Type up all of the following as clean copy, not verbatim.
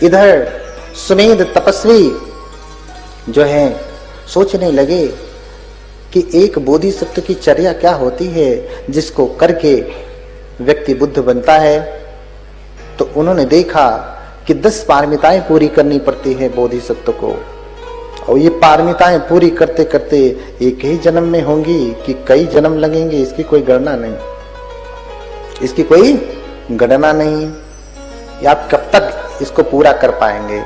इधर सुमेध तपस्वी जो है सोचने लगे कि एक बोधिसत्व की चर्या क्या होती है जिसको करके व्यक्ति बुद्ध बनता है। तो उन्होंने देखा कि 10 पारमिताएं पूरी करनी पड़ती है बोधिसत्व को, और ये पारमिताएं पूरी करते करते एक ही जन्म में होंगी कि कई जन्म लगेंगे, इसकी कोई गणना नहीं, इसकी कोई गणना नहीं। या आप कब तक इसको पूरा कर पाएंगे?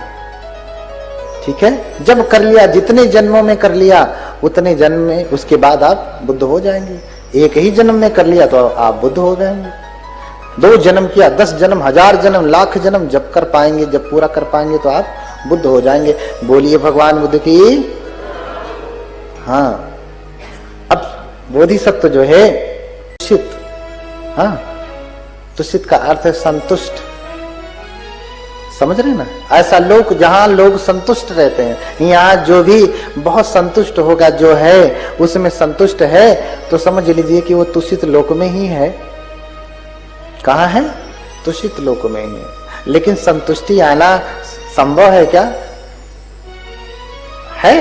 ठीक है, जब कर लिया, जितने जन्मों में कर लिया उतने जन्म में, उसके बाद आप बुद्ध हो जाएंगे। एक ही जन्म में कर लिया तो आप बुद्ध हो जाएंगे। 2 जन्म किया, 10 जन्म, 1000 जन्म, लाख जन्म जब कर पाएंगे, जब पूरा कर पाएंगे तो आप बुद्ध हो जाएंगे। बोलिए भगवान बुद्ध की। हाँ, अब बोधिसत्व जो है तुषित, हाँ, तुषित का अर्थ है संतुष्ट, समझ रहे ना? ऐसा लोक जहां लोग संतुष्ट रहते हैं, यहाँ जो भी बहुत संतुष्ट होगा, जो है उसमें संतुष्ट है, तो समझ लीजिए कि वो तुषित लोक में ही है। कहाँ है? तुषित लोक में ही है। लेकिन संतुष्टि आना संभव है क्या? है।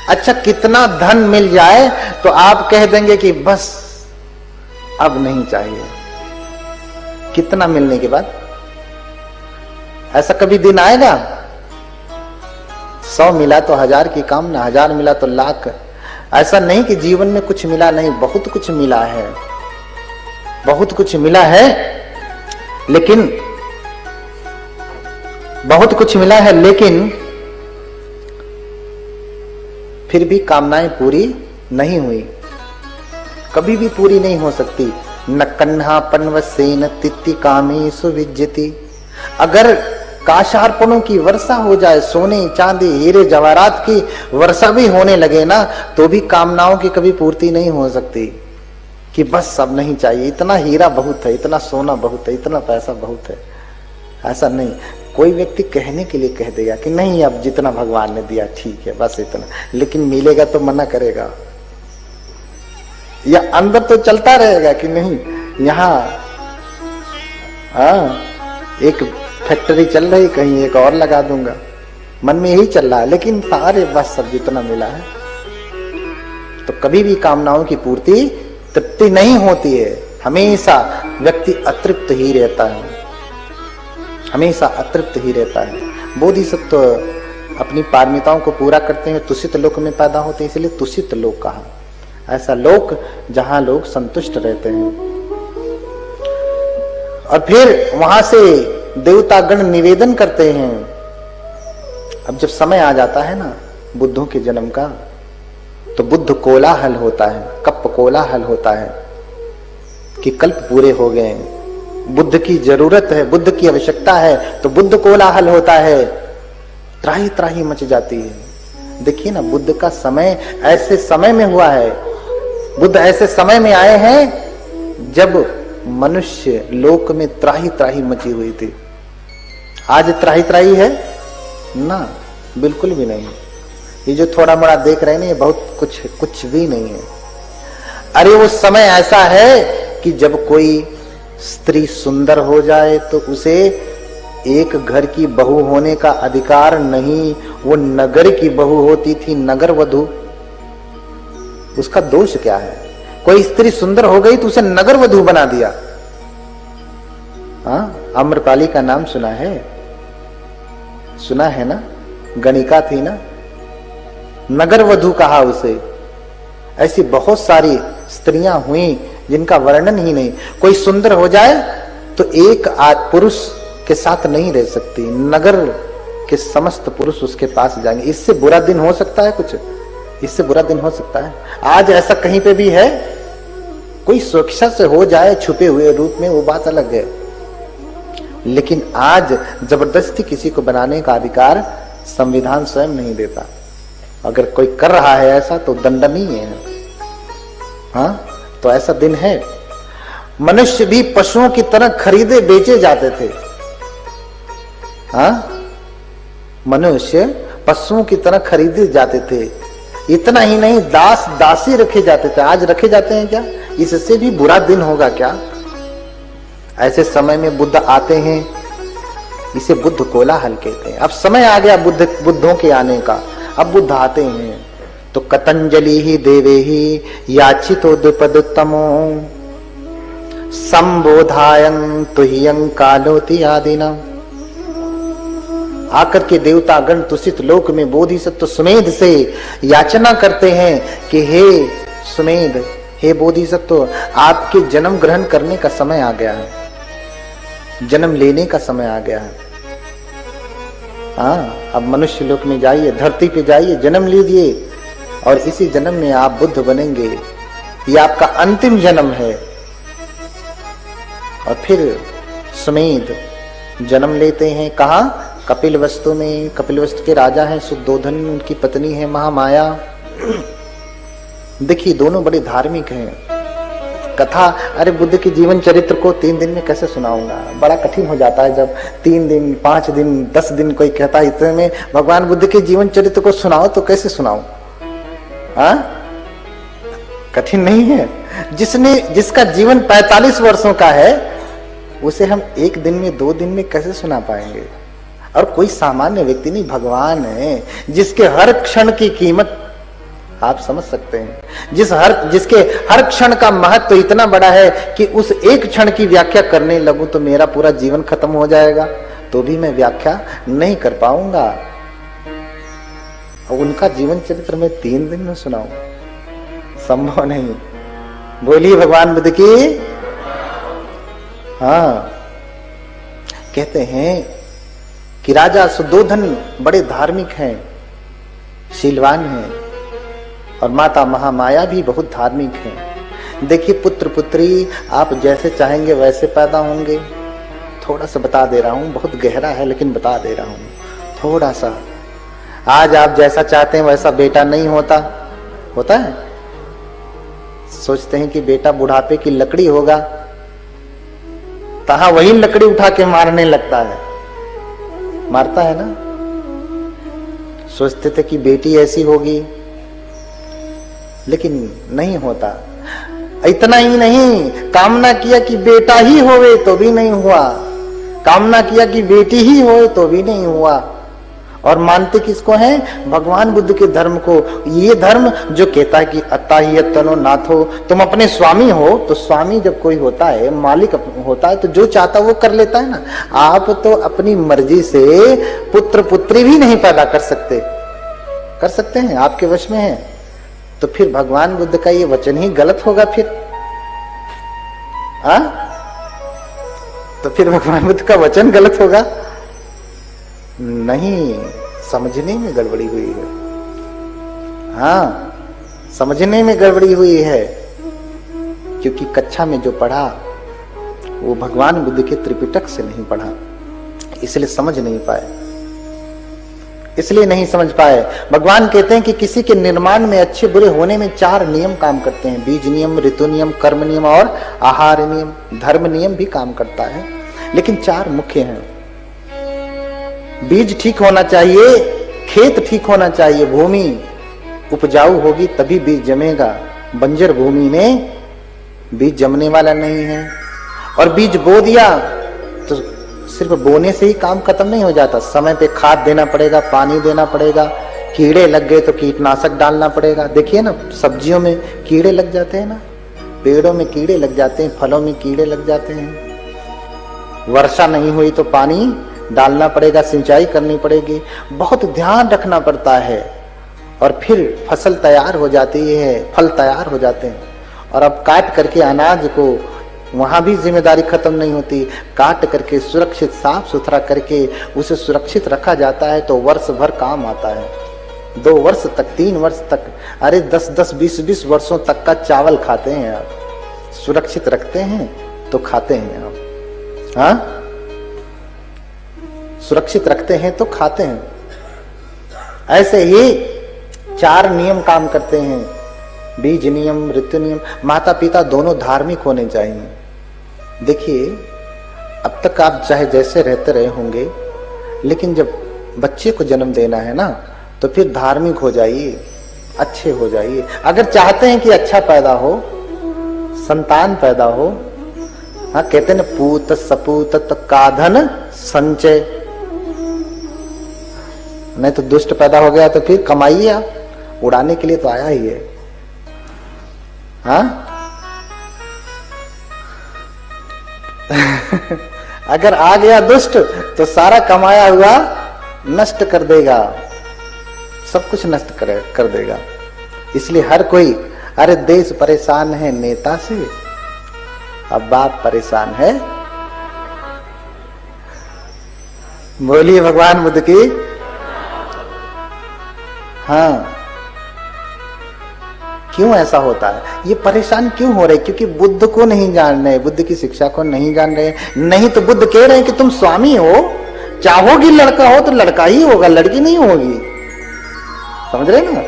अच्छा, कितना धन मिल जाए तो आप कह देंगे कि बस अब नहीं चाहिए? कितना मिलने के बाद? ऐसा कभी दिन आएगा? 100 मिला तो 1000 की कामना, 1000 मिला तो लाख। ऐसा नहीं कि जीवन में कुछ मिला नहीं, बहुत कुछ मिला है, बहुत कुछ मिला है, लेकिन बहुत कुछ मिला है, लेकिन फिर भी कामनाएं पूरी नहीं हुई, कभी भी पूरी नहीं हो सकती। न कन्हा पन्वसेन तित्ति कामेषु विज्जति। अगर काशार्पणों की वर्षा हो जाए, सोने चांदी हीरे जवाहरात की वर्षा भी होने लगे ना, तो भी कामनाओं की कभी पूर्ति नहीं हो सकती कि बस अब नहीं चाहिए, इतना हीरा बहुत है, इतना सोना बहुत है, इतना पैसा बहुत है। ऐसा नहीं। कोई व्यक्ति कहने के लिए कह देगा कि नहीं, अब जितना भगवान ने दिया ठीक है, बस इतना, लेकिन मिलेगा तो मना करेगा, या अंदर तो चलता रहेगा कि नहीं, यहाँ एक फैक्ट्री चल रही, कहीं एक और लगा दूंगा, मन में यही चल रहा है, लेकिन सारे बस सब जितना मिला है। तो कभी भी कामनाओं की पूर्ति, तृप्ति नहीं होती है, हमेशा व्यक्ति अतृप्त ही रहता है, हमेशा अतृप्त ही रहता है। बोधिसत्व अपनी पारमिताओं को पूरा करते हैं, तुषित लोक में पैदा होते हैं, इसलिए तुषित लोक कहा। ऐसा लोक जहां लोग संतुष्ट रहते हैं। और फिर वहां से देवतागण निवेदन करते हैं। अब जब समय आ जाता है ना बुद्धों के जन्म का, तो बुद्ध कोलाहल होता है, कप कोलाहल होता है कि कल्प पूरे हो गए, बुद्ध की जरूरत है, बुद्ध की आवश्यकता है, तो बुद्ध कोलाहल होता है, त्राही त्राही मच जाती है। देखिए ना, बुद्ध का समय ऐसे समय में हुआ है, बुद्ध ऐसे समय में आए हैं जब मनुष्य लोक में त्राही त्राही मची हुई थी। आज त्राही त्राही है ना? बिल्कुल भी नहीं। ये जो थोड़ा मोड़ा देख रहे हैं ना, ये बहुत कुछ भी नहीं है। अरे वो समय ऐसा है कि जब कोई स्त्री सुंदर हो जाए तो उसे एक घर की बहू होने का अधिकार नहीं, वो नगर की बहू होती थी, नगर वधू। उसका दोष क्या है? कोई स्त्री सुंदर हो गई तो उसे नगर वधू बना दिया। हाँ, आम्रपाली का नाम सुना है? सुना है ना? गणिका थी ना, नगर वधू कहा उसे। ऐसी बहुत सारी स्त्रियां हुई जिनका वर्णन ही नहीं। कोई सुंदर हो जाए तो एक पुरुष के साथ नहीं रह सकती, नगर के समस्त पुरुष उसके पास जाएंगे। इससे बुरा दिन हो सकता है कुछ? इससे बुरा दिन हो सकता है? आज ऐसा कहीं पे भी है? कोई सुरक्षा से हो जाए छुपे हुए रूप में, वो बात अलग है, लेकिन आज जबरदस्ती किसी को बनाने का अधिकार संविधान स्वयं नहीं देता। अगर कोई कर रहा है ऐसा तो दंडनीय है। हाँ, तो ऐसा दिन है। मनुष्य भी पशुओं की तरह खरीदे बेचे जाते थे। हाँ, मनुष्य पशुओं की तरह खरीदे जाते थे। इतना ही नहीं, दास दासी रखे जाते थे। आज रखे जाते हैं क्या? इससे भी बुरा दिन होगा क्या? ऐसे समय में बुद्ध आते हैं इसे बुद्ध कोलाहल कहते हैं। अब समय आ गया बुद्धों के आने का। अब बुद्ध आते हैं तो कतंजलि ही देवे ही याचितो द्विपदुत्तमो संबोधायं तुह्यं कालोति आदिना। आकर के देवता गण तुषित लोक में बोधिसत्व सुमेध से याचना करते हैं कि हे सुमेध, हे बोधिसत्व, आपके जन्म ग्रहण करने का समय आ गया है, जन्म लेने का समय आ गया है। हाँ, अब मनुष्य लोक में जाइए, धरती पे जाइए, जन्म लीजिए और इसी जन्म में आप बुद्ध बनेंगे। ये आपका अंतिम जन्म है। और फिर सुमेध जन्म लेते हैं कहाँ? कपिलवस्तु में। कपिलवस्तु के राजा हैं शुद्धोधन, उनकी पत्नी है महामाया। देखिए दोनों बड़े धार्मिक हैं। कथा, अरे बुद्ध के जीवन चरित्र को 3 दिन में कैसे सुनाऊंगा, बड़ा कठिन हो जाता है। जब 3 दिन 5 दिन 10 दिन कोई कहता है इतने में भगवान बुद्ध के जीवन चरित्र को सुनाओ, तो कैसे सुनाऊं? कठिन नहीं है। जिसका जीवन 45 वर्षों का है उसे हम 1 दिन में 2 दिन में कैसे सुना पाएंगे? और कोई सामान्य व्यक्ति नहीं, भगवान है जिसके हर क्षण की कीमत आप समझ सकते हैं। जिसके हर क्षण का महत्व इतना बड़ा है कि उस एक क्षण की व्याख्या करने लगूं तो मेरा पूरा जीवन खत्म हो जाएगा, तो भी मैं व्याख्या नहीं कर पाऊंगा। और उनका जीवन चरित्र में 3 दिन में सुनाऊं, संभव नहीं। बोलिए भगवान बुद्ध की। हाँ, कहते हैं कि राजा शुद्धोधन बड़े धार्मिक हैं, शीलवान हैं, और माता महामाया भी बहुत धार्मिक हैं। देखिए पुत्र पुत्री आप जैसे चाहेंगे वैसे पैदा होंगे। थोड़ा सा बता दे रहा हूं, बहुत गहरा है लेकिन बता दे रहा हूं थोड़ा सा। आज आप जैसा चाहते हैं वैसा बेटा नहीं होता है। सोचते हैं कि बेटा बुढ़ापे की लकड़ी होगा, तहां वही लकड़ी उठा के मारने लगता है, मारता है ना। सोचते थे कि बेटी ऐसी होगी, लेकिन नहीं होता। इतना ही नहीं, कामना किया कि बेटा ही होवे तो भी नहीं हुआ, कामना किया कि बेटी ही होए तो भी नहीं हुआ। और मानते किसको हैं? भगवान बुद्ध के धर्म को। ये धर्म जो कहता है कि अत्ता ही अत्तनो नाथो, तुम अपने स्वामी हो। तो स्वामी जब कोई होता है, मालिक होता है, तो जो चाहता वो कर लेता है ना। आप तो अपनी मर्जी से पुत्र पुत्री भी नहीं पैदा कर सकते हैं, आपके वश में है। तो फिर भगवान बुद्ध का ये वचन ही गलत होगा फिर। तो फिर भगवान बुद्ध का वचन गलत होगा? नहीं, समझने में गड़बड़ी हुई है। हाँ, समझने में गड़बड़ी हुई है, क्योंकि कक्षा में जो पढ़ा वो भगवान बुद्ध के त्रिपिटक से नहीं पढ़ा, इसलिए समझ नहीं पाए। भगवान कहते हैं कि किसी के निर्माण में, अच्छे बुरे होने में 4 नियम काम करते हैं। बीज नियम, ऋतु नियम, कर्म नियम और आहार नियम। धर्म नियम भी काम करता है, लेकिन 4 मुख्य हैं। बीज ठीक होना चाहिए, खेत ठीक होना चाहिए, भूमि उपजाऊ होगी तभी बीज जमेगा। बंजर भूमि में बीज जमने वाला नहीं है। और बीज बो दिया तो सिर्फ बोने से ही काम खत्म नहीं हो जाता, समय पे खाद देना पड़ेगा, पानी देना पड़ेगा। कीड़े लग गए तो कीटनाशक डालना पड़ेगा। देखिए ना, सब्जियों में कीड़े लग जाते हैं ना, पेड़ों में कीड़े लग जाते हैं, फलों में कीड़े लग जाते हैं। वर्षा नहीं हुई तो पानी डालना पड़ेगा, सिंचाई करनी पड़ेगी, बहुत ध्यान रखना पड़ता है। और फिर फसल तैयार हो जाती है, फल तैयार हो जाते हैं। और अब काट करके अनाज को, वहां भी जिम्मेदारी खत्म नहीं होती। काट करके सुरक्षित साफ सुथरा करके उसे सुरक्षित रखा जाता है तो वर्ष भर काम आता है। 2 वर्ष तक, 3 वर्ष तक, अरे 10-10, 20-20 वर्षों तक का चावल खाते हैं आप। सुरक्षित रखते हैं तो खाते हैं आप। हाँ, सुरक्षित रखते हैं तो खाते हैं। ऐसे ही 4 नियम काम करते हैं। बीज नियम, ऋतु नियम। माता पिता दोनों धार्मिक होने चाहिए। देखिए, अब तक आप चाहे जैसे रहते रहे होंगे, लेकिन जब बच्चे को जन्म देना है ना, तो फिर धार्मिक हो जाइए, अच्छे हो जाइए। अगर चाहते हैं कि अच्छा पैदा हो, संतान पैदा हो। हाँ, कहते हैं ना, पूत सपूत काधन संचय। नहीं तो दुष्ट पैदा हो गया तो फिर कमाइए, आप उड़ाने के लिए तो आया ही है। हाँ अगर आ गया दुष्ट तो सारा कमाया हुआ नष्ट कर देगा, सब कुछ नष्ट कर देगा। इसलिए हर कोई, अरे देश परेशान है नेता से, अब बाप परेशान है। बोलिए भगवान बुद्ध की। हाँ, क्यों ऐसा होता है, ये परेशान क्यों हो रहे? क्योंकि बुद्ध को नहीं जान रहे, बुद्ध की शिक्षा को नहीं जान रहे। नहीं तो बुद्ध कह रहे हैं कि तुम स्वामी हो, चाहोगी लड़का हो तो लड़का ही होगा, लड़की नहीं होगी। समझ रहे ना?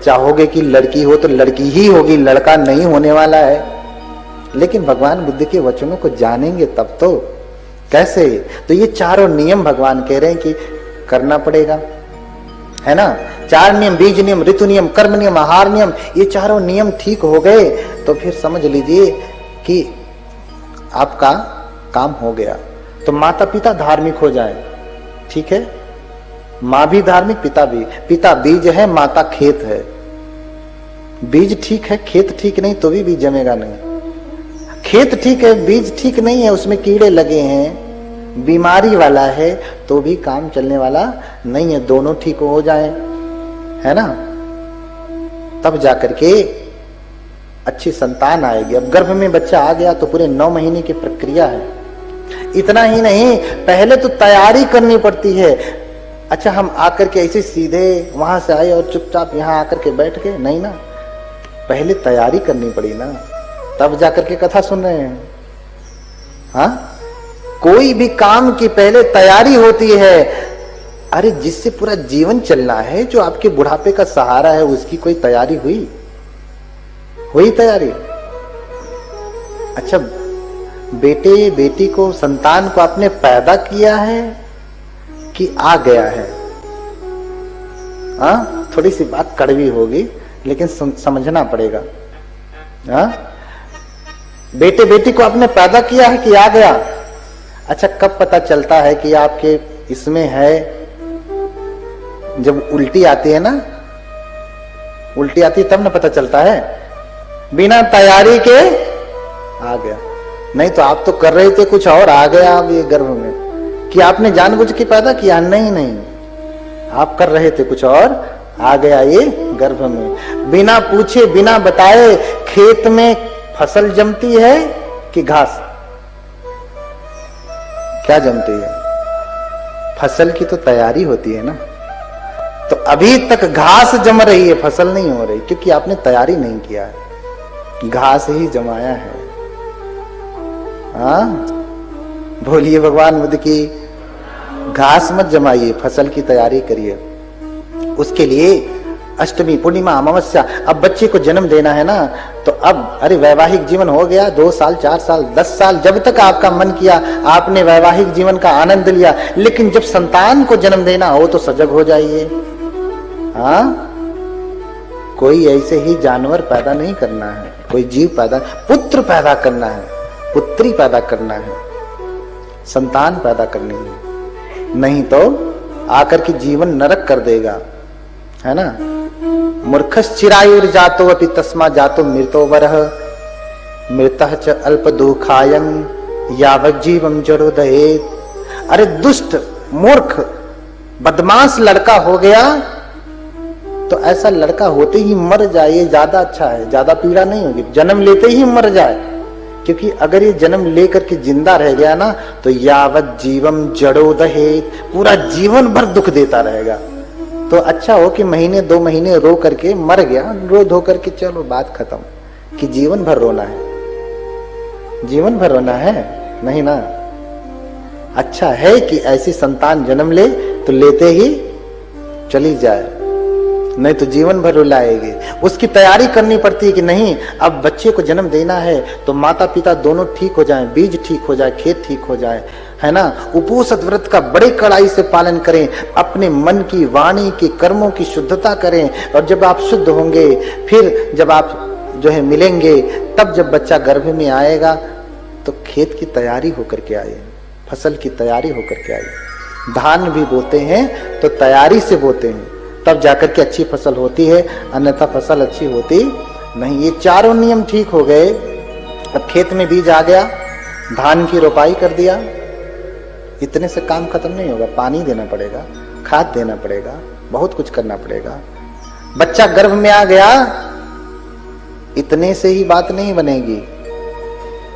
चाहोगे कि लड़की हो तो लड़की ही होगी, लड़का नहीं होने वाला है। लेकिन भगवान बुद्ध के वचनों को जानेंगे तब तो। कैसे? तो ये चारों नियम भगवान कह रहे हैं कि करना पड़ेगा, है ना? 4 नियम, बीज नियम, ऋतु नियम, कर्म नियम, आहार नियम, ये चारों नियम ठीक हो गए तो फिर समझ लीजिए कि आपका काम हो गया। तो माता पिता धार्मिक हो जाए, ठीक है? माँ भी धार्मिक, पिता भी। पिता बीज है, माता खेत है। बीज ठीक है, खेत ठीक नहीं तो भी बीज जमेगा नहीं। खेत ठीक है, बीज ठीक नहीं है, उसमें कीड़े लगे हैं, बीमारी वाला है, तो भी काम चलने वाला नहीं है। दोनों ठीक हो जाए, है ना? तब जाकर के अच्छी संतान आएगी। अब गर्भ में बच्चा आ गया तो पूरे 9 महीने की प्रक्रिया है। इतना ही नहीं, पहले तो तैयारी करनी पड़ती है। अच्छा, हम आकर के ऐसे सीधे वहां से आए और चुपचाप यहाँ आकर के बैठ गए? नहीं ना, पहले तैयारी करनी पड़ी ना, तब जाकर के कथा सुन रहे हैं। हाँ, कोई भी काम की पहले तैयारी होती है। अरे जिससे पूरा जीवन चलना है, जो आपके बुढ़ापे का सहारा है, उसकी कोई तैयारी हुई तैयारी? अच्छा, बेटे बेटी को, संतान को आपने पैदा किया है कि आ गया है? हाँ, थोड़ी सी बात कड़वी होगी लेकिन समझना पड़ेगा। हाँ, बेटे बेटी को आपने पैदा किया है कि आ गया? अच्छा, कब पता चलता है कि आपके इसमें है? जब उल्टी आती है ना, उल्टी आती है तब ना पता चलता है। बिना तैयारी के आ गया। नहीं तो आप तो कर रहे थे कुछ और, आ गया आप ये गर्भ में। कि आपने जानबूझ के पैदा किया? नहीं, आप कर रहे थे कुछ और, आ गया ये गर्भ में। बिना पूछे बिना बताए खेत में फसल जमती है कि घास? क्या जमती है? फसल की तो तैयारी होती है ना। तो अभी तक घास जम रही है, फसल नहीं हो रही, क्योंकि आपने तैयारी नहीं किया है, घास ही जमाया है। हाँ, बोलिए भगवान बुद्ध की। घास मत जमाइए, फसल की तैयारी करिए। उसके लिए अष्टमी, पूर्णिमा, अमावस्या। अब बच्चे को जन्म देना है ना, तो अब अरे वैवाहिक जीवन हो गया, 2 साल 4 साल 10 साल, जब तक आपका मन किया आपने वैवाहिक जीवन का आनंद लिया। लेकिन जब संतान को जन्म देना हो तो सजग हो जाइए। हाँ, कोई ऐसे ही जानवर पैदा नहीं करना है, कोई जीव पैदा, पुत्र पैदा करना है, पुत्री पैदा करना है, संतान पैदा करनी है। नहीं तो आकर के जीवन नरक कर देगा, है ना? मूर्खस् चिरायुर्जातो अपि तस्मा जातो मृतो वरः मृतः च अल्प दुःखायं यावत् जीवं जड़ो दहेत। अरे दुष्ट, मूर्ख, बदमाश लड़का हो गया तो ऐसा लड़का होते ही मर जाए, ये ज्यादा अच्छा है, ज्यादा पीड़ा नहीं होगी। जन्म लेते ही मर जाए, क्योंकि अगर ये जन्म लेकर के जिंदा रह गया ना तो यावत् जीवम जड़ो दहेत, पूरा जीवन भर दुख देता रहेगा। तो अच्छा हो कि महीने 2 महीने रो करके मर गया, रो धो करके चलो बात खत्म। कि जीवन भर रोना है? जीवन भर रोना है? नहीं ना। अच्छा है कि ऐसी संतान जन्म ले तो लेते ही चली जाए, नहीं तो जीवन भर रुलाएगी। उसकी तैयारी करनी पड़ती है कि नहीं, अब बच्चे को जन्म देना है तो माता पिता दोनों ठीक हो जाएं, बीज ठीक हो जाए, खेत ठीक हो जाए, है ना? उपोषित व्रत का बड़े कड़ाई से पालन करें, अपने मन की, वाणी की, कर्मों की शुद्धता करें। और जब आप शुद्ध होंगे, फिर जब आप जो है मिलेंगे, तब जब बच्चा गर्भ में आएगा तो खेत की तैयारी होकर के आए, फसल की तैयारी होकर के आए। धान भी बोते हैं तो तैयारी से बोते हैं, तब जाकर के अच्छी फसल होती है, अन्यथा फसल अच्छी होती नहीं। ये चारों नियम ठीक हो गए। अब खेत में बीज आ गया, धान की रोपाई कर दिया, इतने से काम खत्म नहीं होगा। पानी देना पड़ेगा, खाद देना पड़ेगा, बहुत कुछ करना पड़ेगा। बच्चा गर्भ में आ गया, इतने से ही बात नहीं बनेगी,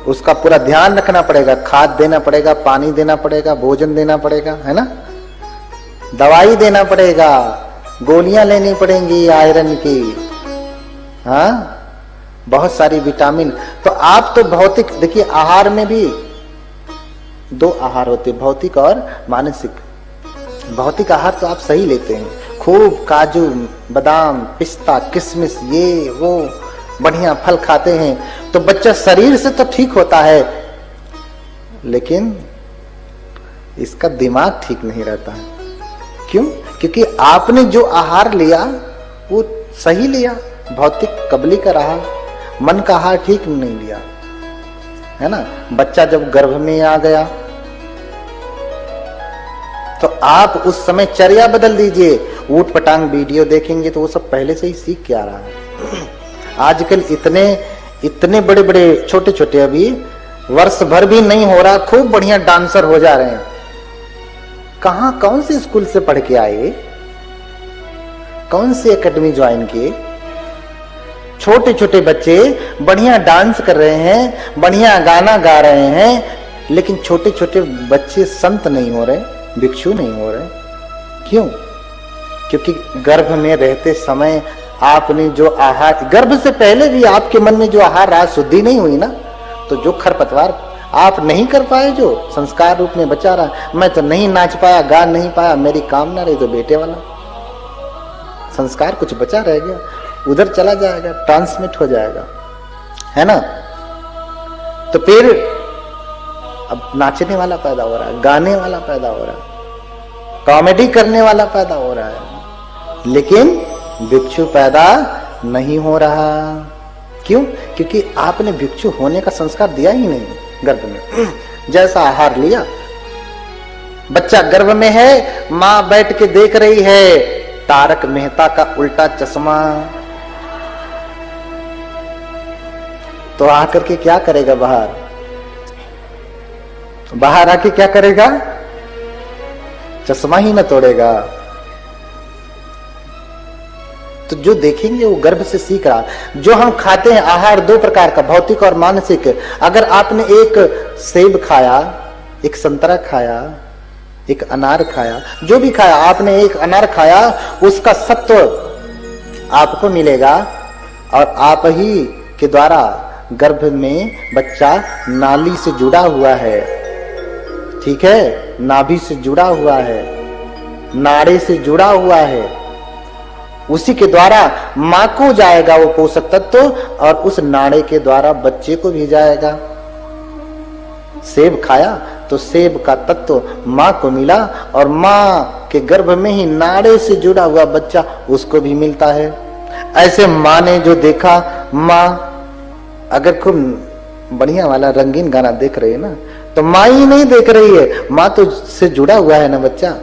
उसका पूरा ध्यान रखना पड़ेगा, खाद देना पड़ेगा, पानी देना पड़ेगा, भोजन देना पड़ेगा, है ना, दवाई देना पड़ेगा, गोलियां लेनी पड़ेंगी आयरन की, हाँ, बहुत सारी विटामिन। तो आप तो भौतिक, देखिए आहार में भी दो आहार होते, भौतिक और मानसिक। भौतिक आहार तो आप सही लेते हैं, खूब काजू बादाम पिस्ता किशमिश ये वो बढ़िया फल खाते हैं, तो बच्चा शरीर से तो ठीक होता है, लेकिन इसका दिमाग ठीक नहीं रहता है। क्यों? क्योंकि आपने जो आहार लिया वो सही लिया, भौतिक कबली का रहा, मन का आहार ठीक नहीं लिया, है ना। बच्चा जब गर्भ में आ गया तो आप उस समय चर्या बदल दीजिए। ऊट पटांग वीडियो देखेंगे तो वो सब पहले से ही सीख के आ रहा है। आजकल इतने बड़े बड़े छोटे छोटे, अभी वर्ष भर भी नहीं हो रहा, खूब बढ़िया डांसर हो जा रहे हैं। कहां, कौन से स्कूल से पढ़ के आए, कौन सी एकेडमी ज्वाइन किए? छोटे छोटे बच्चे बढ़िया डांस कर रहे हैं, बढ़िया गाना गा रहे हैं, लेकिन छोटे छोटे बच्चे संत नहीं हो रहे, भिक्षु नहीं हो रहे। क्यों? क्योंकि गर्भ में रहते समय आपने जो आहार, गर्भ से पहले भी आपके मन में जो आहार रहा, शुद्धि नहीं हुई ना, तो जो खरपतवार आप नहीं कर पाए, जो संस्कार रूप में बचा रहा, मैं तो नहीं नाच पाया, गा नहीं पाया, मेरी कामना रही तो बेटे वाला संस्कार कुछ बचा रह गया, उधर चला जाएगा, ट्रांसमिट हो जाएगा, है ना। तो फिर अब नाचने वाला पैदा हो रहा है, गाने वाला पैदा हो रहा है, कॉमेडी करने वाला पैदा हो रहा है, लेकिन भिक्षु पैदा नहीं हो रहा। क्यों? क्योंकि आपने भिक्षु होने का संस्कार दिया ही नहीं गर्भ में। जैसा आहार लिया, बच्चा गर्भ में है, मां बैठ के देख रही है तारक मेहता का उल्टा चश्मा, तो आकर के क्या करेगा? बाहर आके क्या करेगा? चश्मा ही न तोड़ेगा। तो जो देखेंगे वो गर्भ से सीख रहा। जो हम खाते हैं आहार दो प्रकार का, भौतिक और मानसिक। अगर आपने एक सेब खाया, एक संतरा खाया, एक अनार खाया, जो भी खाया, आपने एक अनार खाया, उसका सत्व आपको मिलेगा, और आप ही के द्वारा गर्भ में बच्चा नाली से जुड़ा हुआ है, ठीक है, नाभि से जुड़ा हुआ है, नाड़े से जुड़ा हुआ है, उसी के द्वारा मां को जाएगा वो पोषक तत्व, और उस नाड़े के द्वारा बच्चे को भी जाएगा। सेब खाया तो सेब का तत्व मां को मिला, और मां के गर्भ में ही नाड़े से जुड़ा हुआ बच्चा उसको भी मिलता है। ऐसे मां ने जो देखा, मां अगर खूब बढ़िया वाला रंगीन गाना देख रही है ना, तो मां ही नहीं देख रही है, मां तो से जुड़ा हुआ है ना बच्चा।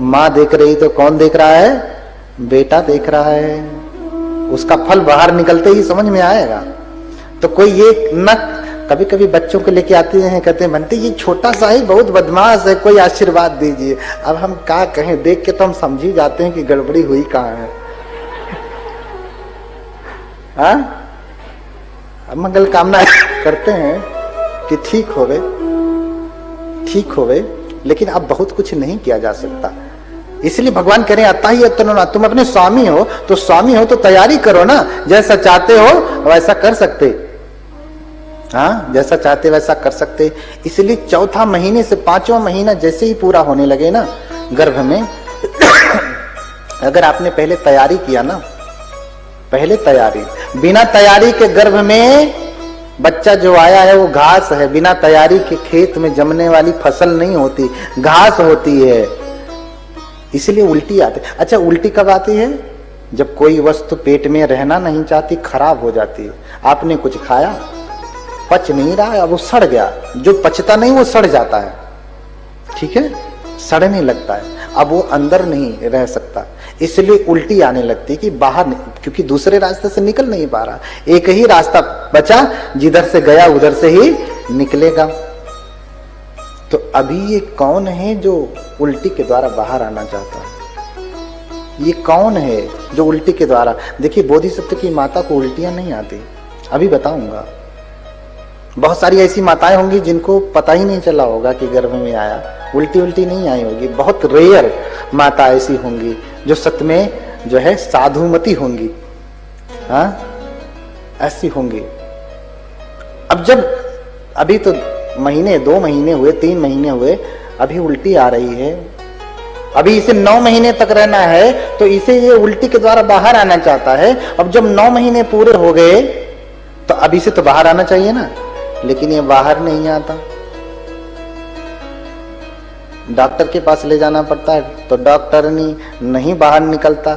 मां देख रही तो कौन देख रहा है? बेटा देख रहा है। उसका फल बाहर निकलते ही समझ में आएगा। तो कोई ये न, कभी कभी बच्चों को लेके आते हैं, कहते हैं बनते ये छोटा सा ही बहुत बदमाश है, कोई आशीर्वाद दीजिए। अब हम क्या कहें, देख के तो हम समझ ही जाते हैं कि गड़बड़ी हुई कहाँ है। हाँ, मंगल कामना करते हैं कि ठीक होवे, ठीक होवे, लेकिन अब बहुत कुछ नहीं किया जा सकता। इसलिए भगवान कह रहे हैं अता ही अतनो, तुम अपने स्वामी हो तो स्वामी हो तो तैयारी करो ना, जैसा चाहते हो वैसा कर सकते। हाँ, जैसा चाहते वैसा कर सकते। इसलिए चौथा महीने से पांचवा महीना जैसे ही पूरा होने लगे ना गर्भ में, अगर आपने पहले तैयारी किया ना, पहले तैयारी, बिना तैयारी के गर्भ में बच्चा जो आया है वो घास है। बिना तैयारी के खेत में जमने वाली फसल नहीं होती, घास होती है। इसलिए उल्टी आती। अच्छा, उल्टी कब आती है? जब कोई वस्तु पेट में रहना नहीं चाहती, खराब हो जाती है। आपने कुछ खाया, पच नहीं रहा है, अब वो सड़ गया। जो पचता नहीं वो सड़ जाता है, ठीक है। सड़ने लगता है, अब वो अंदर नहीं रह सकता, इसलिए उल्टी आने लगती कि बाहर क्योंकि दूसरे रास्ते से निकल नहीं पा रहा, एक ही रास्ता बचा, जिधर से गया उधर से ही निकलेगा। तो अभी ये कौन है जो उल्टी के द्वारा बाहर आना चाहता है? ये कौन है जो उल्टी के द्वारा? देखिए, बोधिसत्व की माता को उल्टियां नहीं आती, अभी बताऊंगा। बहुत सारी ऐसी माताएं होंगी जिनको पता ही नहीं चला होगा कि गर्भ में आया, उल्टी नहीं आई होगी। बहुत रेयर माता ऐसी होंगी जो सत्य में जो है साधुमती होंगी, हाँ ऐसी होंगी। अब जब अभी तो महीने 2 महीने हुए, 3 महीने हुए, अभी उल्टी आ रही है, अभी इसे 9 महीने तक रहना है, तो इसे ये उल्टी के द्वारा बाहर आना चाहता है। अब जब 9 महीने पूरे हो गए तो अभी से तो बाहर आना चाहिए ना, लेकिन ये बाहर नहीं आता। डॉक्टर के पास ले जाना पड़ता है तो डॉक्टर नहीं बाहर निकलता,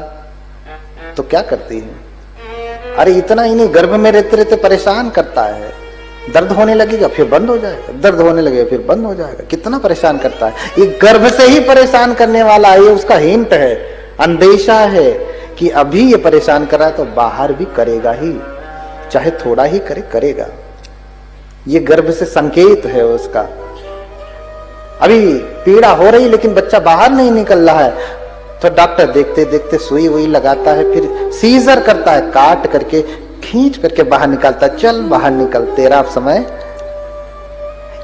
तो क्या करती है? अरे इतना ही नहीं, गर्भ में रहते रहते परेशान करता है। दर्द होने लगेगा फिर बंद हो जाएगा, दर्द होने लगेगा फिर बंद हो जाएगा, कितना परेशान करता है। ये गर्भ से ही परेशान करने वाला है, ये उसका हिंट है, अंदेशा है कि अभी ये परेशान कर रहा है तो बाहर भी करेगा ही, चाहे थोड़ा ही करेगा। ये गर्भ से संकेत है उसका। अभी पीड़ा हो रही लेकिन बच्चा बाहर नहीं निकल रहा है, तो डॉक्टर देखते देखते सुई वुई लगाता है, फिर सीजर करता है, काट करके खींच करके बाहर निकालता है, चल बाहर निकल तेरा समय।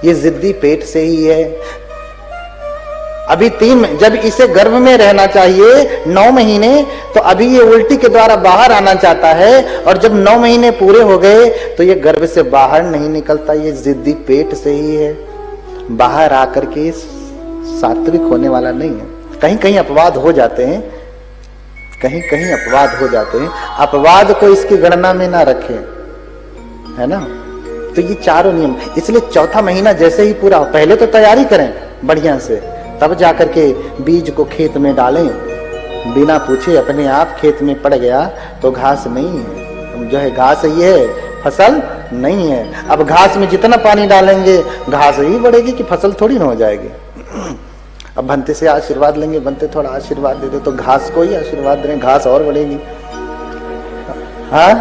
ये जिद्दी पेट से ही है। अभी 3 जब इसे गर्भ में रहना चाहिए 9 महीने, तो अभी ये उल्टी के द्वारा बाहर आना चाहता है, और जब 9 महीने पूरे हो गए तो ये गर्भ से बाहर नहीं निकलता, ये जिद्दी पेट से ही है। बाहर आकर के सात्विक होने वाला नहीं है। कहीं कहीं अपवाद हो जाते हैं, कहीं कहीं अपवाद हो जाते हैं, अपवाद को इसकी गणना में ना रखें, है ना। तो ये चारों नियम, इसलिए चौथा महीना जैसे ही पूरा, पहले तो तैयारी करें बढ़िया से, तब जाकर के बीज को खेत में डालें। बिना पूछे अपने आप खेत में पड़ गया तो घास नहीं है, जो है घास ये है, फसल नहीं है। अब घास में जितना पानी डालेंगे घास ही बढ़ेगी कि फसल थोड़ी ना हो जाएगी। अब बनते से आशीर्वाद लेंगे, बनते थोड़ा आशीर्वाद दे दो तो घास को ही आशीर्वाद दें, घास और बढ़ेगी। हाँ,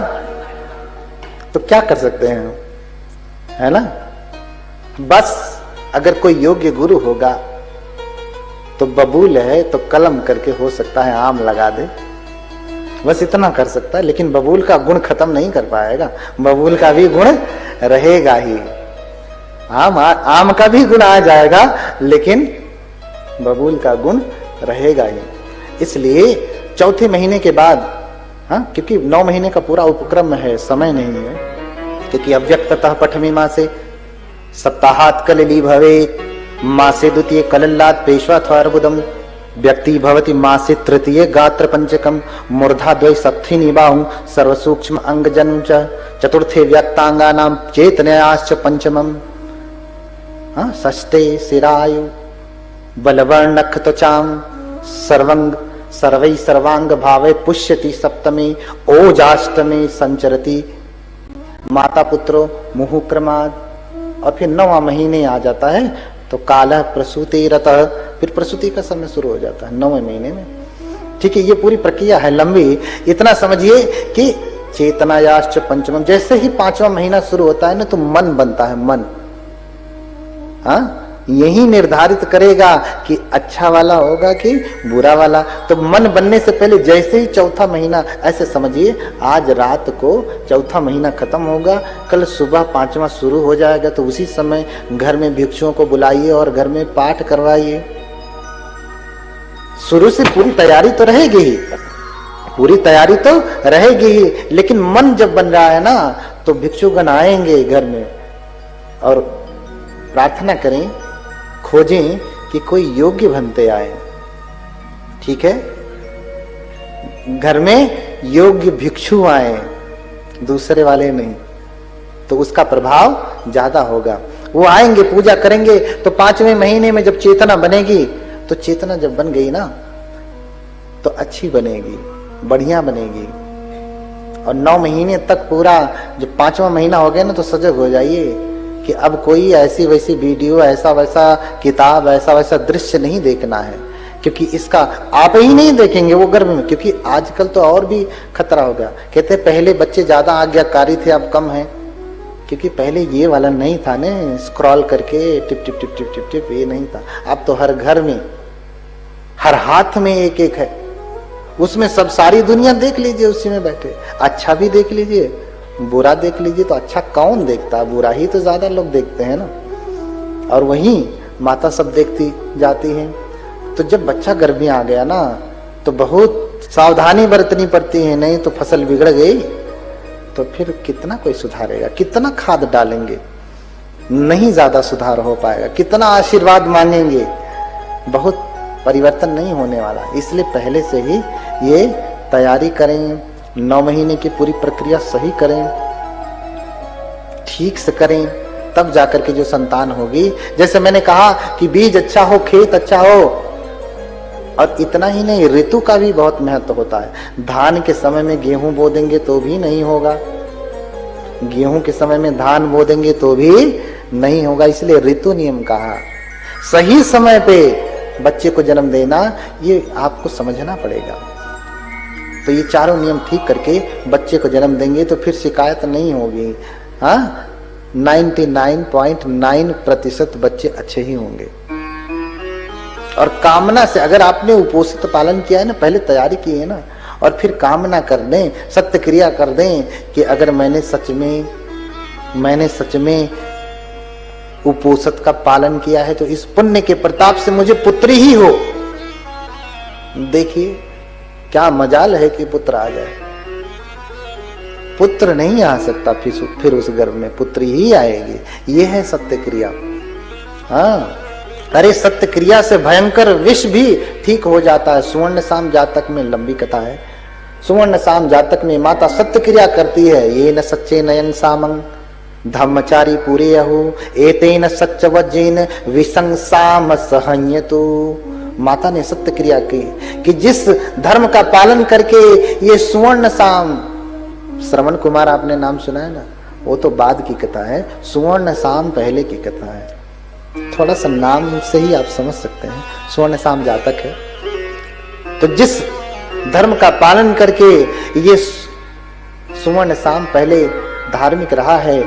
तो क्या कर सकते हैं, है ना। बस अगर कोई योग्य गुरु होगा तो बबूल है तो कलम करके हो सकता है आम लगा दे, बस इतना कर सकता है। लेकिन बबूल का गुण खत्म नहीं कर पाएगा, बबूल का भी गुण रहेगा ही। आम का भी गुण आ जाएगा लेकिन बबूल का गुण रहेगा ही। इसलिए चौथे महीने के बाद, हाँ, क्योंकि 9 महीने का पूरा उपक्रम है, समय नहीं है, क्योंकि अव्यक्ततः पठमी मासे सप्ताहात् कलली भवेत्, मासे द्वितीय कलल्लात् पेश्वाथर्बुदम, व्यक्ति भवति मासे तृतीय गात्र पंचकम, मूर्धा द्वय सप्थि निबाहु सर्वसूक्ष्म अंग जन्म च, चतुर्थे व्यक्तांगानाम चेतनयाश्च पंचमम, हाँ, षष्ठे शिरायु बलवर्णक त्वचाम सर्वंग सर्वै सर्वांग भावे पुष्यति, सप्तमे ओजाष्टमे संचरति माता पुत्रो मुहुक्रमाद। और फिर 9वां महीने आ जाता है तो कालः प्रसूति रतः, फिर प्रसूति का समय शुरू हो जाता है 9वें महीने में। ठीक है, ये पूरी प्रक्रिया है लंबी। इतना समझिए कि चेतनायाश्च पंचमम, जैसे ही 5वां महीना शुरू होता है ना तो मन बनता है, मन, हाँ, यही निर्धारित करेगा कि अच्छा वाला होगा कि बुरा वाला। तो मन बनने से पहले जैसे ही चौथा महीना, ऐसे समझिए आज रात को चौथा महीना खत्म होगा, कल सुबह 5वां शुरू हो जाएगा, तो उसी समय घर में भिक्षुओं को बुलाइए और घर में पाठ करवाइए। शुरू से पूरी तैयारी तो रहेगी ही, पूरी तैयारी तो रहेगी ही, लेकिन मन जब बन रहा है ना तो भिक्षुगण आएंगे घर में, और प्रार्थना करें, खोजें कि कोई योग्य बनते आए। ठीक है, घर में योग्य भिक्षु आए, दूसरे वाले नहीं, तो उसका प्रभाव ज्यादा होगा। वो आएंगे, पूजा करेंगे, तो 5वें महीने में जब चेतना बनेगी, तो चेतना जब बन गई ना तो अच्छी बनेगी, बढ़िया बनेगी। और 9 महीने तक पूरा, जब 5वां महीना हो गया ना तो सजग हो जाइए कि अब कोई ऐसी वैसी वीडियो, ऐसा वैसा किताब, ऐसा वैसा दृश्य नहीं देखना है, क्योंकि इसका आप ही नहीं देखेंगे वो गर्भ में। क्योंकि आजकल तो और भी खतरा हो गया। कहते हैं पहले बच्चे ज्यादा आज्ञाकारी थे, अब कम है, क्योंकि पहले ये वाला नहीं था ना, स्क्रॉल करके tip tip tip tip tip tip, ये नहीं था। अब तो हर घर में, हर हाथ में एक एक है, उसमें सब सारी दुनिया देख लीजिए, उसी में बैठे। अच्छा भी देख लीजिए, बुरा देख लीजिए। तो अच्छा कौन देखता है? बुरा ही तो ज्यादा लोग देखते हैं ना। और वहीं माता सब देखती जाती है। तो जब बच्चा गर्भ में आ गया ना, तो बहुत सावधानी बरतनी पड़ती है, नहीं तो फसल बिगड़ गई तो फिर कितना कोई सुधारेगा? कितना खाद डालेंगे, नहीं ज्यादा सुधार हो पाएगा। कितना आशीर्वाद मांगेंगे, बहुत परिवर्तन नहीं होने वाला। इसलिए पहले से ही ये तैयारी करें, 9 महीने की पूरी प्रक्रिया सही करें, ठीक से करें, तब जाकर के जो संतान होगी। जैसे मैंने कहा कि बीज अच्छा हो, खेत अच्छा हो, और इतना ही नहीं, ऋतु का भी बहुत महत्व होता है। धान के समय में गेहूं बो देंगे तो भी नहीं होगा, गेहूं के समय में धान बो देंगे तो भी नहीं होगा। इसलिए ऋतु नियम कहा। सही समय पे बच्चे को जन्म देना, ये आपको समझना पड़ेगा। तो ये चारों नियम ठीक करके बच्चे को जन्म देंगे तो फिर शिकायत नहीं होगी। हाँ, 99.9% बच्चे अच्छे ही होंगे। और कामना से, अगर आपने उपोषित पालन किया है ना, पहले तैयारी की है ना, और फिर कामना कर दें, सत्य क्रिया कर दें कि अगर मैंने सच में उपोषित का पालन किया है तो इस पुण्य के प्रताप से मुझे पुत्री ही हो। देखिए क्या मजाल है कि पुत्र आ जाए। पुत्र नहीं आ सकता, फिर उस गर्भ में पुत्री ही आएगी। ये है सत्य क्रिया। हाँ, अरे सत्य क्रिया से भयंकर विष भी ठीक हो जाता है। सुवर्ण शाम जातक में लंबी कथा है। सुवर्ण शाम जातक में माता सत्य क्रिया करती है। ये न सच्चे नयन सामंग धर्मचारी पूरे यहु एतेन सच्च वज्रेन विसंसाम सहन्यतु। माता ने सत्य क्रिया की कि जिस धर्म का पालन करके ये सुवर्ण शाम, श्रवण कुमार आपने नाम सुना है ना, वो तो बाद की कथा है, सुवर्ण शाम पहले की कथा है। थोड़ा सा नाम से ही आप समझ सकते हैं, सुवर्ण शाम जातक है। तो जिस धर्म का पालन करके ये सुवर्ण शाम पहले धार्मिक रहा है,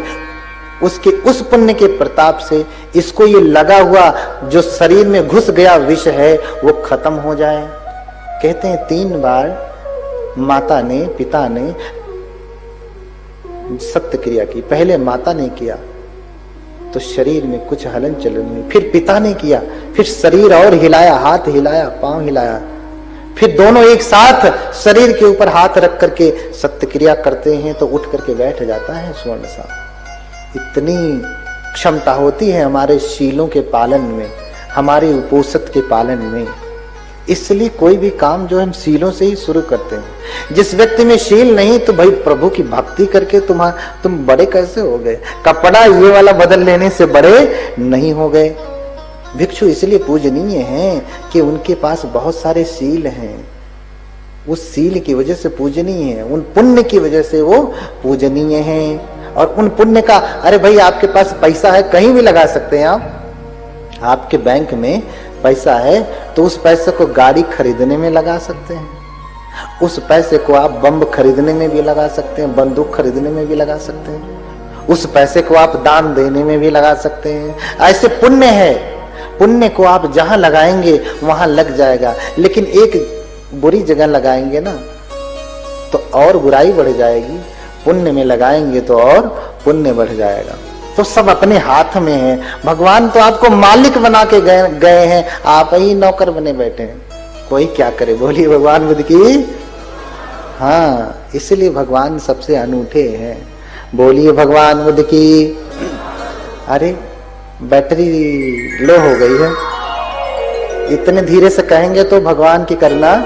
उसके उस पुण्य के प्रताप से इसको ये लगा हुआ जो शरीर में घुस गया विष है वो खत्म हो जाए। कहते हैं 3 बार माता ने, पिता ने सत्य क्रिया की। पहले माता ने किया तो शरीर में कुछ हलन चलन हुई, फिर पिता ने किया, फिर शरीर और हिलाया, हाथ हिलाया, पांव हिलाया, फिर दोनों एक साथ शरीर के ऊपर हाथ रख करके सत्य क्रिया करते हैं तो उठ करके बैठ जाता है स्वर्ण सा। इतनी क्षमता होती है हमारे शीलों के पालन में, हमारे उपोषित के पालन में। इसलिए कोई भी काम जो हम शीलों से ही शुरू करते हैं। जिस व्यक्ति में शील नहीं तो भाई प्रभु की भक्ति करके तुम बड़े कैसे हो गए? कपड़ा ये वाला बदल लेने से बड़े नहीं हो गए। भिक्षु इसलिए पूजनीय हैं कि उनके पास बहुत सारे शील हैं। उस शील की वजह से पूजनीय है, उन पुण्य की वजह से वो पूजनीय हैं। और उन पुण्य का, अरे भाई आपके पास पैसा है, कहीं भी लगा सकते हैं आप। आपके बैंक में पैसा है तो उस पैसे को गाड़ी खरीदने में लगा सकते हैं, उस पैसे को आप बम खरीदने में भी लगा सकते हैं, बंदूक खरीदने में भी लगा सकते हैं, उस पैसे को आप दान देने में भी लगा सकते हैं। ऐसे पुण्य है, पुण्य को आप जहां लगाएंगे वहां लग जाएगा। लेकिन एक बुरी जगह लगाएंगे ना तो और बुराई बढ़ जाएगी, पुण्य में लगाएंगे तो और पुण्य बढ़ जाएगा। तो सब अपने हाथ में है। भगवान तो आपको मालिक बना के गए हैं, आप ही नौकर बने बैठे हैं। कोई क्या करे, बोलिए भगवान बुद्ध की। हाँ, इसलिए भगवान सबसे अनूठे हैं। बोलिए भगवान बुद्ध की। अरे बैटरी लो हो गई है, इतने धीरे से कहेंगे तो भगवान की करना।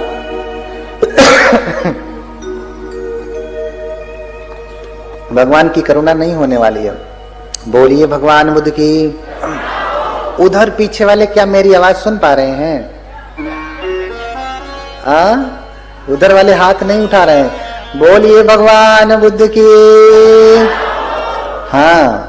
भगवान की करुणा नहीं होने वाली है। बोलिए भगवान बुद्ध की। उधर पीछे वाले क्या मेरी आवाज सुन पा रहे हैं? उधर वाले हाथ नहीं उठा रहे हैं। बोलिए भगवान बुद्ध की। हाँ।